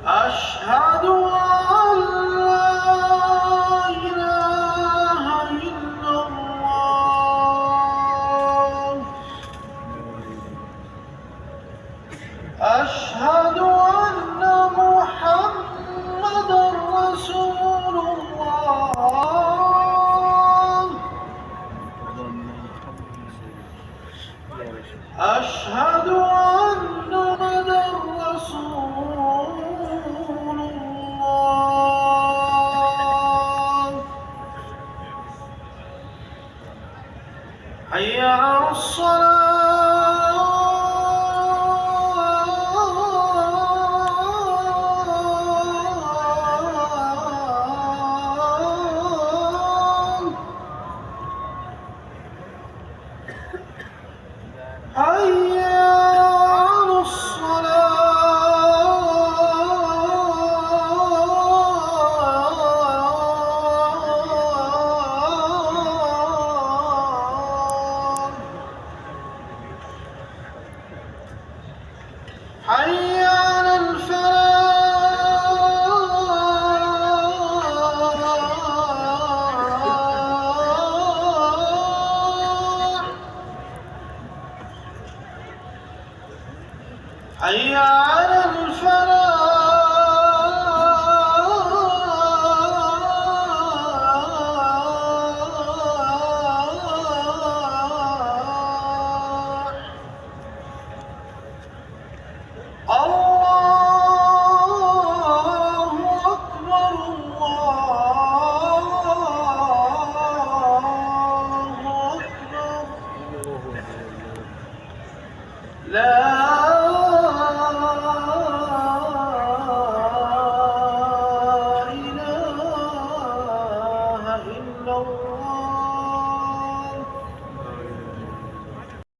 أشهد أن لا إله إلا الله. أشهد أن لا إله إلا الله. أشهد أن محمدًا رسول الله. أشهد أن محمدًا رسول الله. حي على الصلاة. حي على الصلاة. حي على الفلاح. حي على الفلاح.